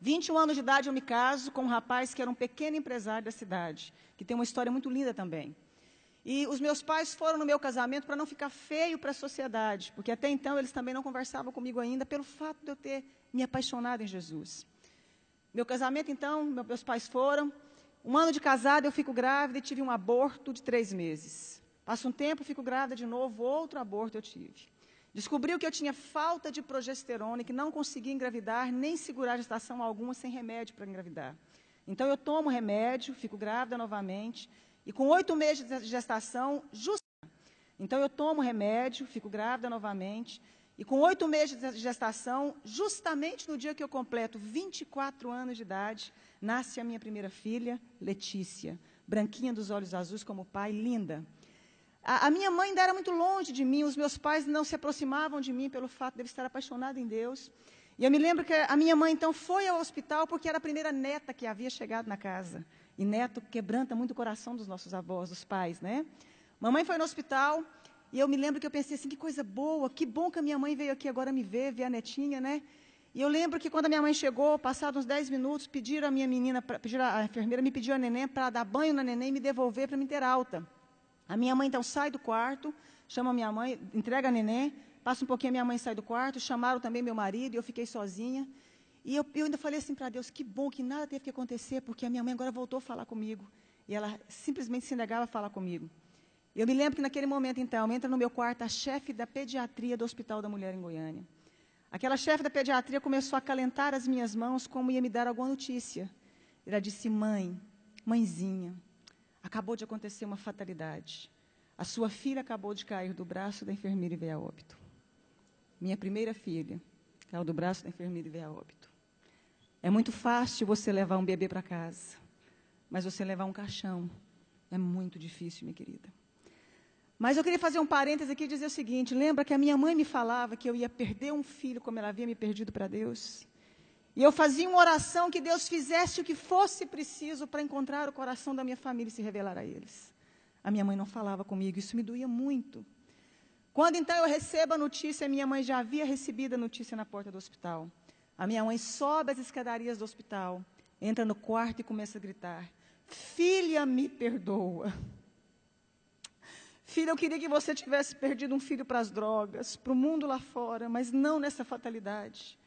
21 anos de idade eu me caso com um rapaz que era um pequeno empresário da cidade, que tem uma história muito linda também. E os meus pais foram no meu casamento para não ficar feio para a sociedade, porque até então eles também não conversavam comigo ainda pelo fato de eu ter me apaixonado em Jesus. Meu casamento, então, meus pais foram. 1 ano de casada, eu fico grávida e tive um aborto de 3 meses. Passa um tempo, fico grávida de novo, outro aborto eu tive. Descobriu que eu tinha falta de progesterona e que não conseguia engravidar, nem segurar gestação alguma sem remédio para engravidar. Então, eu tomo remédio, fico grávida novamente, e com 8 meses de gestação, então, eu tomo remédio, fico grávida novamente, e com 8 meses de gestação, justamente no dia que eu completo 24 anos de idade, nasce a minha primeira filha, Letícia, branquinha dos olhos azuis como o pai, linda. A minha mãe ainda era muito longe de mim, os meus pais não se aproximavam de mim pelo fato de eu estar apaixonada em Deus. E eu me lembro que a minha mãe, então, foi ao hospital porque era a primeira neta que havia chegado na casa. E neto quebranta muito o coração dos nossos avós, dos pais, né? Mamãe foi no hospital e eu me lembro que eu pensei assim, que coisa boa, que bom que a minha mãe veio aqui agora me ver a netinha, né? E eu lembro que quando a minha mãe chegou, passados uns 10 minutos, pediram a minha menina, a enfermeira me pediu a neném para dar banho na neném e me devolver para me ter alta. A minha mãe, então, sai do quarto, chama a minha mãe, entrega a neném, passa um pouquinho, a minha mãe sai do quarto, chamaram também meu marido, e eu fiquei sozinha. E eu ainda falei assim para Deus, que bom que nada teve que acontecer, porque a minha mãe agora voltou a falar comigo. E ela simplesmente se negava a falar comigo. Eu me lembro que naquele momento, então, entra no meu quarto a chefe da pediatria do Hospital da Mulher em Goiânia. Aquela chefe da pediatria começou a acalentar as minhas mãos como ia me dar alguma notícia. Ela disse, mãezinha, acabou de acontecer uma fatalidade. A sua filha acabou de cair do braço da enfermeira e veio a óbito. Minha primeira filha caiu do braço da enfermeira e veio a óbito. É muito fácil você levar um bebê para casa, mas você levar um caixão é muito difícil, minha querida. Mas eu queria fazer um parêntese aqui e dizer o seguinte, lembra que a minha mãe me falava que eu ia perder um filho como ela havia me perdido para Deus? E eu fazia uma oração que Deus fizesse o que fosse preciso para encontrar o coração da minha família e se revelar a eles. A minha mãe não falava comigo, isso me doía muito. Quando então eu recebo a notícia, minha mãe já havia recebido a notícia na porta do hospital. A minha mãe sobe as escadarias do hospital, entra no quarto e começa a gritar, filha, me perdoa. Filha, eu queria que você tivesse perdido um filho para as drogas, para o mundo lá fora, mas não nessa fatalidade.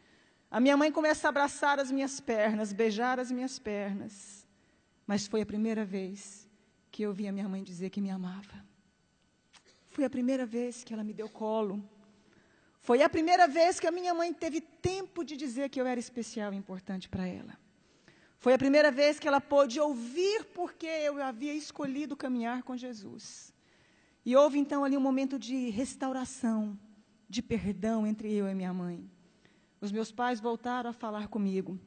A minha mãe começa a abraçar as minhas pernas, beijar as minhas pernas. Mas foi a primeira vez que eu vi a minha mãe dizer que me amava. Foi a primeira vez que ela me deu colo. Foi a primeira vez que a minha mãe teve tempo de dizer que eu era especial e importante para ela. Foi a primeira vez que ela pôde ouvir porque eu havia escolhido caminhar com Jesus. E houve, então, ali um momento de restauração, de perdão entre eu e minha mãe. Os meus pais voltaram a falar comigo.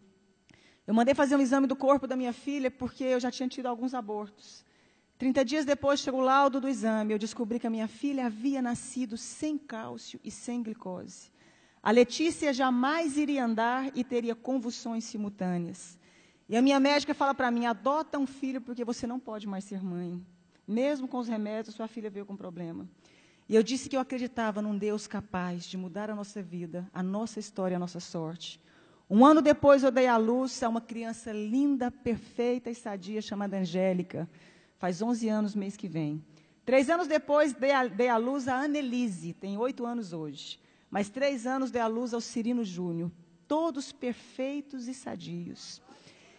Eu mandei fazer um exame do corpo da minha filha, porque eu já tinha tido alguns abortos. 30 dias depois, chegou o laudo do exame. Eu descobri que a minha filha havia nascido sem cálcio e sem glicose. A Letícia jamais iria andar e teria convulsões simultâneas. E a minha médica fala para mim, adota um filho, porque você não pode mais ser mãe. Mesmo com os remédios, sua filha veio com problema. E eu disse que eu acreditava num Deus capaz de mudar a nossa vida, a nossa história, a nossa sorte. 1 ano depois, eu dei à luz a uma criança linda, perfeita e sadia, chamada Angélica. Faz 11 anos, mês que vem. 3 anos depois, dei à luz a Annelise, tem 8 anos hoje. Mas 3 anos dei à luz ao Cirino Júnior. Todos perfeitos e sadios.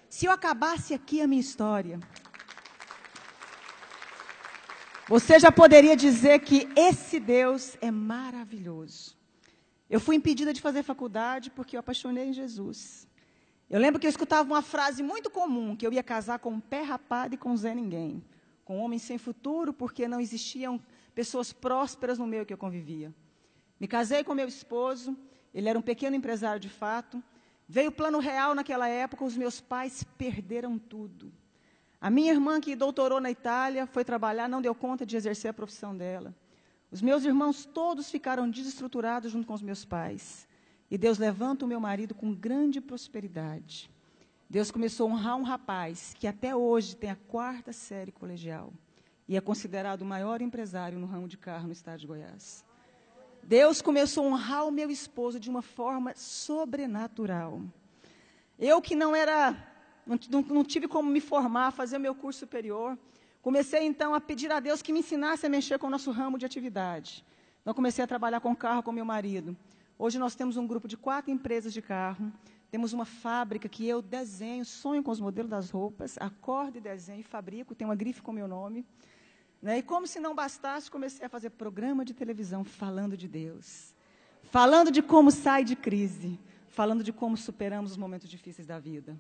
Se eu acabasse aqui a minha história, você já poderia dizer que esse Deus é maravilhoso. Eu fui impedida de fazer faculdade porque eu apaixonei em Jesus. Eu lembro que eu escutava uma frase muito comum, que eu ia casar com um pé rapado e com Zé Ninguém. Com um homem sem futuro, porque não existiam pessoas prósperas no meio que eu convivia. Me casei com meu esposo, ele era um pequeno empresário de fato. Veio o plano real naquela época, os meus pais perderam tudo. A minha irmã, que doutorou na Itália, foi trabalhar, não deu conta de exercer a profissão dela. Os meus irmãos todos ficaram desestruturados junto com os meus pais. E Deus levanta o meu marido com grande prosperidade. Deus começou a honrar um rapaz que até hoje tem a 4ª série colegial. E é considerado o maior empresário no ramo de carro no estado de Goiás. Deus começou a honrar o meu esposo de uma forma sobrenatural. Eu que não tive como me formar, fazer o meu curso superior, comecei então a pedir a Deus que me ensinasse a mexer com o nosso ramo de atividade. Então comecei a trabalhar com carro com meu marido. Hoje nós temos um grupo de 4 empresas de carro, temos uma fábrica que eu desenho, sonho com os modelos das roupas, acordo e desenho, fabrico, tenho uma grife com meu nome. Né? E como se não bastasse, comecei a fazer programa de televisão falando de Deus, falando de como sai de crise, falando de como superamos os momentos difíceis da vida.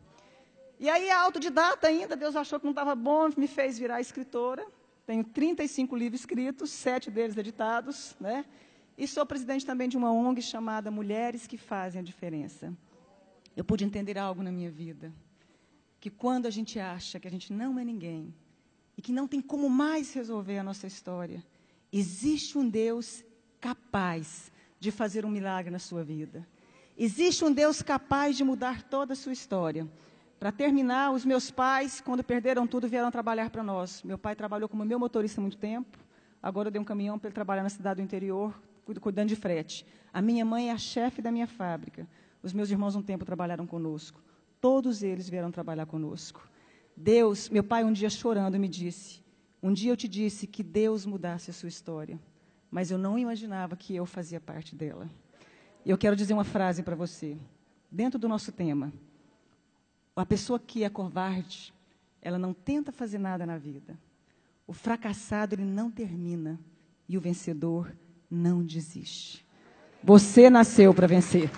E aí, autodidata ainda, Deus achou que não estava bom, me fez virar escritora. Tenho 35 livros escritos, 7 deles editados, né? E sou presidente também de uma ONG chamada Mulheres que Fazem a Diferença. Eu pude entender algo na minha vida, que quando a gente acha que a gente não é ninguém, e que não tem como mais resolver a nossa história, existe um Deus capaz de fazer um milagre na sua vida. Existe um Deus capaz de mudar toda a sua história. Para terminar, os meus pais, quando perderam tudo, vieram trabalhar para nós. Meu pai trabalhou como meu motorista há muito tempo, agora eu dei um caminhão para ele trabalhar na cidade do interior, cuidando de frete. A minha mãe é a chefe da minha fábrica. Os meus irmãos um tempo trabalharam conosco. Todos eles vieram trabalhar conosco. Deus, meu pai um dia chorando me disse, um dia eu te disse que Deus mudasse a sua história, mas eu não imaginava que eu fazia parte dela. E eu quero dizer uma frase para você, dentro do nosso tema. A pessoa que é covarde, ela não tenta fazer nada na vida. O fracassado, ele não termina. E o vencedor não desiste. Você nasceu para vencer.